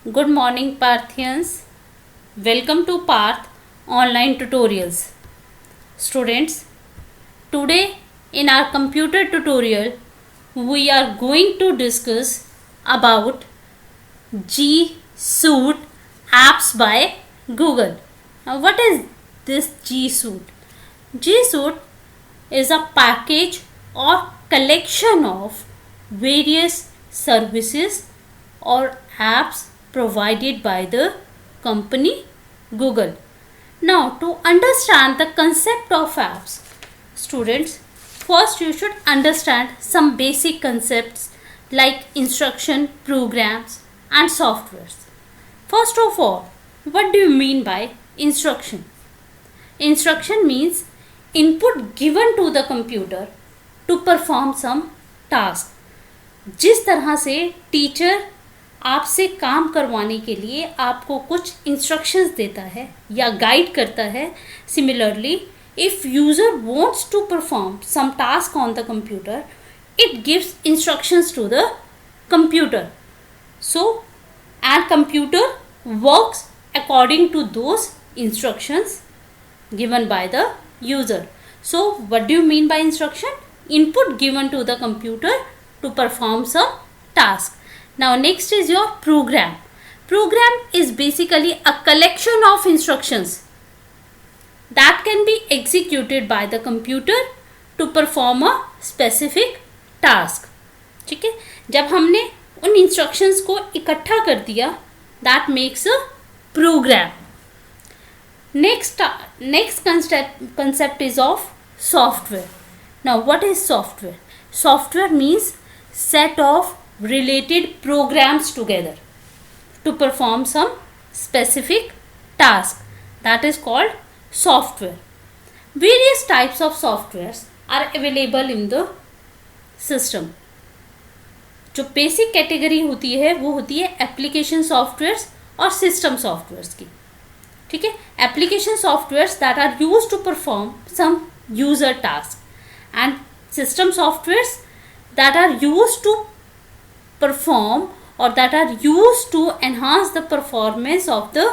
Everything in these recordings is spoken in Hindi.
Good morning, Parthians. Welcome to Parth Online Tutorials. Students, today in our computer tutorial, we are going to discuss about G Suite apps by Google. Now, what is this G Suite? G Suite is a package or collection of various services or apps provided by the company Google. Now, to understand the concept of apps, students, first you should understand some basic concepts like instruction, programs, and softwares. First of all, what do you mean by instruction? Instruction means input given to the computer to perform some task. जिस तरह से टीचर आपसे काम करवाने के लिए आपको कुछ इंस्ट्रक्शंस देता है या गाइड करता है, similarly if user wants to perform some task on the computer, it gives instructions to the computer. So and computer works according to those instructions given by the user. So what do you mean by instruction? Input given to the computer to perform some task. Now next is your program. Program is basically a collection of instructions that can be executed by the computer to perform a specific task. ठीक है, जब हमने उन instructions को इकट्ठा कर दिया, that makes a program. Next concept is of software. Now what is software? Software means set of related programs together to perform some specific task. That is called software. Various types of softwares are available in the system. जो बेसिक कैटेगरी होती है वो होती है एप्लीकेशन सॉफ्टवेयर्स और सिस्टम सॉफ्टवेयर्स की. ठीक है, application softwares that are use to perform some user task and system softwares that are use to perform और that are use to enhance the performance of the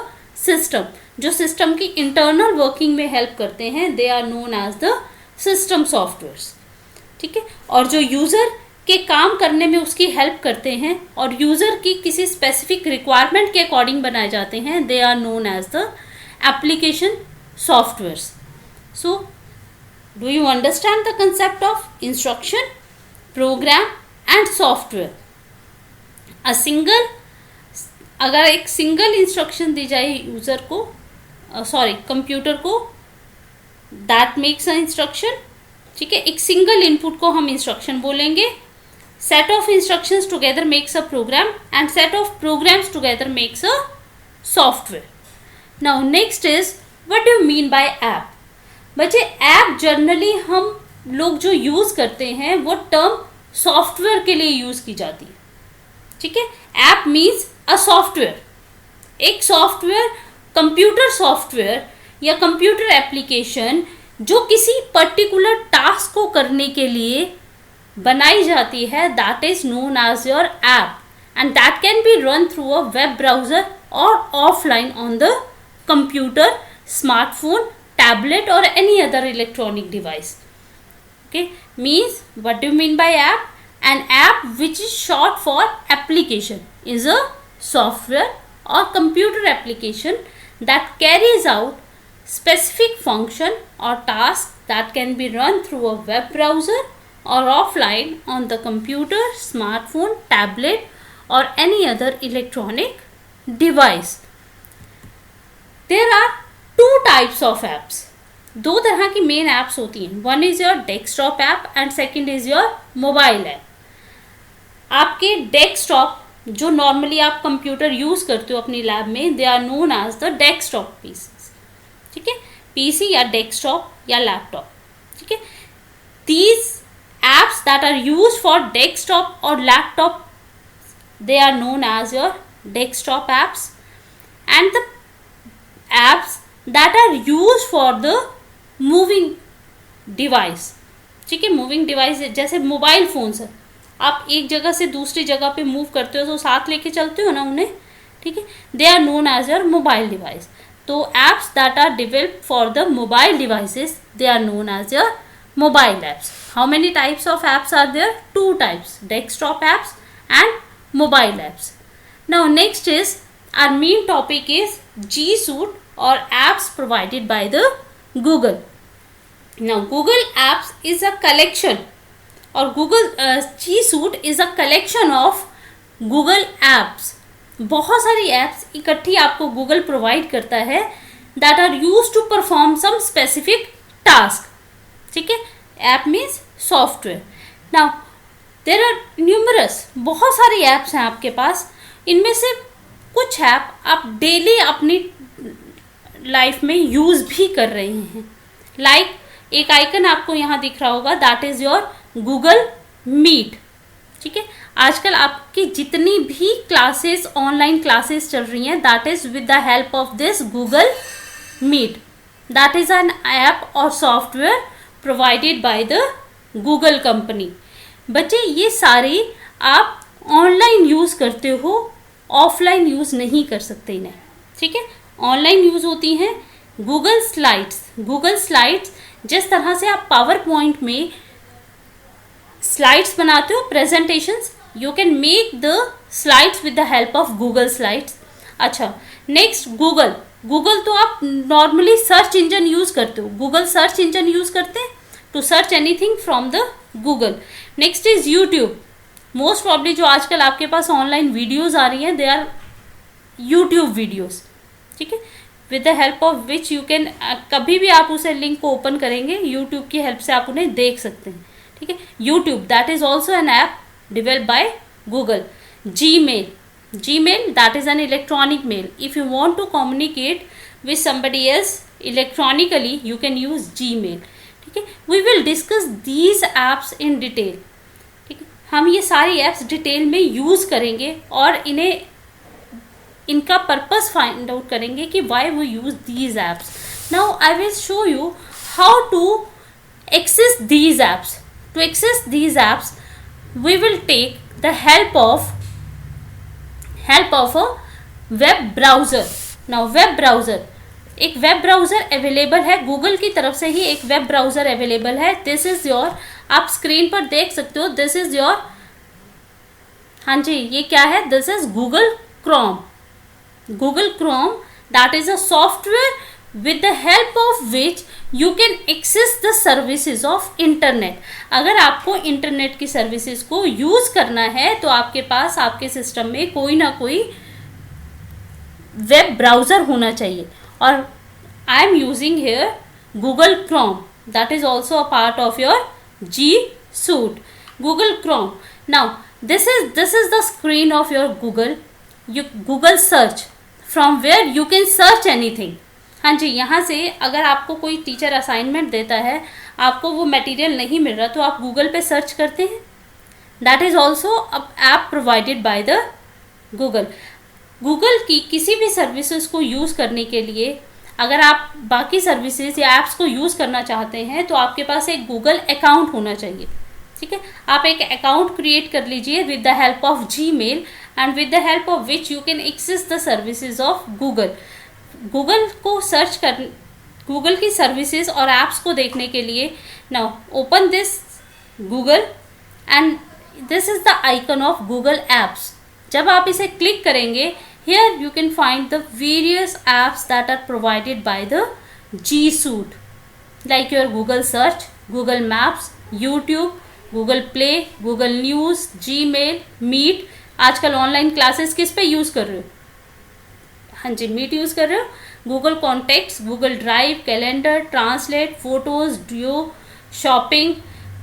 system. जो सिस्टम की इंटरनल वर्किंग में हेल्प करते हैं, they are known as the system softwares. ठीक है, और जो यूज़र के काम करने में उसकी हेल्प करते हैं और यूज़र की किसी स्पेसिफिक रिक्वायरमेंट के अकॉर्डिंग बनाए जाते हैं, they are known as the application softwares. So do you understand the concept of instruction, program and software? अगर एक सिंगल इंस्ट्रक्शन दी जाए यूज़र को, कंप्यूटर को, दैट मेक्स अ इंस्ट्रक्शन. ठीक है, एक सिंगल इनपुट को हम इंस्ट्रक्शन बोलेंगे. Set of instructions together makes a program and set of programs together makes a software. Now next is what do you mean by app? बच्चे ऐप जनरली हम लोग जो यूज़ करते हैं वो टर्म सॉफ्टवेयर के लिए यूज़ की जाती है. ठीक है, ऐप मीन्स अ सॉफ्टवेयर. एक सॉफ्टवेयर, कंप्यूटर सॉफ्टवेयर या कंप्यूटर एप्लीकेशन जो किसी पर्टिकुलर टास्क को करने के लिए बनाई जाती है, that is known as your app and that can be run through a web browser और offline on the computer, smartphone, tablet और any other electronic device. Okay, means what do you mean by app? An app which is short for application is a software और computer application that carries out specific function or task that can be run through a web browser or offline on the computer, smartphone, tablet or any other electronic device. There are two types of apps. दो तरह की मेन apps होती हैं. One is your desktop app and second is your mobile app. आपके desktop जो नॉर्मली आप कंप्यूटर यूज़ करते हो अपनी लैब में, they are known as the desktop PCs. ठीक है, पीसी या डेस्कटॉप या लैपटॉप. ठीक है, these apps that are use for desktop और laptop, they are known as your desktop apps and the apps that are use for the moving device. ठीक है, मूविंग डिवाइस जैसे मोबाइल फोन्स है, आप एक जगह से दूसरी जगह पे मूव करते हो तो साथ लेके चलते हो ना उन्हें. ठीक है, they are known as your mobile device. तो apps that are developed for the mobile devices, they are known as your mobile apps. How many types of apps are there? 2 types, desktop apps and mobile apps. Now next is our main topic is G Suite or apps provided by the Google. Now Google Apps is a collection, or Google G Suite is a collection of Google apps. बहुत सारी apps इकट्ठी आपको Google provide करता है that are used to perform some specific task. ठीक है, app means software. Now there are numerous, बहुत सारी ऐप्स हैं आपके पास. इनमें से कुछ ऐप आप डेली अपनी लाइफ में यूज़ भी कर रहे हैं. लाइक एक आइकन आपको यहाँ दिख रहा होगा, that is your Google Meet. ठीक है, आजकल आपकी जितनी भी क्लासेस, ऑनलाइन क्लासेस चल रही हैं, that is with the help of this Google Meet. That is an app और software provided by the Google company. बच्चे ये सारी आप ऑनलाइन यूज़ करते हो, ऑफलाइन यूज़ नहीं कर सकते इन्हें. ठीक है, ऑनलाइन यूज़ होती हैं गूगल स्लाइड्स. गूगल स्लाइड्स जिस तरह से आप पावर पॉइंट में स्लाइड्स बनाते हो, presentations, you can make the slides with the help of Google slides. अच्छा, नेक्स्ट गूगल तो आप नॉर्मली सर्च इंजन यूज़ करते हो. गूगल सर्च इंजन यूज़ करते हैं to search anything from the Google. Next is YouTube. Most probably जो आजकल आपके पास ऑनलाइन वीडियोज़ आ रही हैं, दे आर यूट्यूब वीडियोज़. ठीक है, with the help of which you can, कभी भी आप उसे लिंक को ओपन करेंगे, यूट्यूब की हेल्प से आप उन्हें देख सकते हैं. ठीक है, YouTube that is also an app developed by Google. Gmail, that is an electronic mail. If you want to communicate with somebody else electronically, you can use Gmail. ठीक है, we will discuss these apps in detail. ठीक है, हम ये सारी apps डिटेल में यूज़ करेंगे और इनका पर्पस फाइंड आउट करेंगे कि why we use these apps. Now I will show you how to access these apps. To access these apps, we will take the help of a web browser. Now web browser, एक वेब ब्राउज़र अवेलेबल है गूगल की तरफ से ही. एक वेब ब्राउज़र अवेलेबल है. दिस इज़ योर, आप स्क्रीन पर देख सकते हो, दिस इज़ योर, हाँ जी, ये क्या है, this is Google Chrome. Google Chrome that is a software with the help of which you can access the services of internet. अगर आपको इंटरनेट की सर्विसेज को यूज़ करना है तो आपके पास आपके सिस्टम में कोई ना कोई वेब ब्राउज़र होना चाहिए. और I am using here Google Chrome, that is also a part of your G Suite. Google Chrome. Now this is the screen of your Google search, from where you can search anything. हाँ जी, यहाँ से अगर आपको कोई टीचर असाइनमेंट देता है, आपको वो मटेरियल नहीं मिल रहा, तो आप गूगल पे सर्च करते हैं. That is also a app provided by the Google. Google की किसी भी सर्विसेज को यूज़ करने के लिए, अगर आप बाकी सर्विसेज या ऐप्स को यूज़ करना चाहते हैं, तो आपके पास एक गूगल अकाउंट होना चाहिए. ठीक है, आप एक अकाउंट क्रिएट कर लीजिए with the help of Gmail and with the help of which you can access the services of Google. Google को सर्च कर, गूगल की सर्विसेज और ऐप्स को देखने के लिए, now open this Google and this is the icon of Google apps. जब आप इसे क्लिक करेंगे, here you can find the various apps that are provided by the G Suite, like your Google search, Google Maps, YouTube, Google Play, Google News, Gmail, Meet. आजकल ऑनलाइन क्लासेस किस पे यूज़ कर रहे हो? हाँ जी, मीट यूज़ कर रहे हो. Google Contacts, Google Drive, Calendar, Translate, Photos, Duo, Shopping,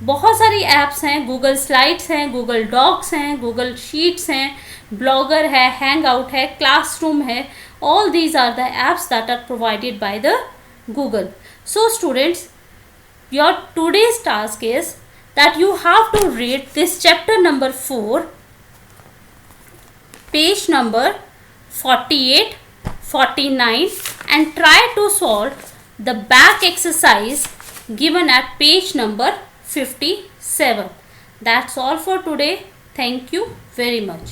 बहुत सारी ऐप्स हैं. गूगल स्लाइड्स हैं, गूगल डॉक्स हैं, गूगल शीट्स हैं, ब्लॉगर है, हैंग आउट है, क्लासरूम है. All these are the apps that are provided by the Google. So students, your today's task is that you have to read this chapter number 4, page number 48, 49 and try to solve the back exercise given at page number 57. That's all for today. Thank you very much.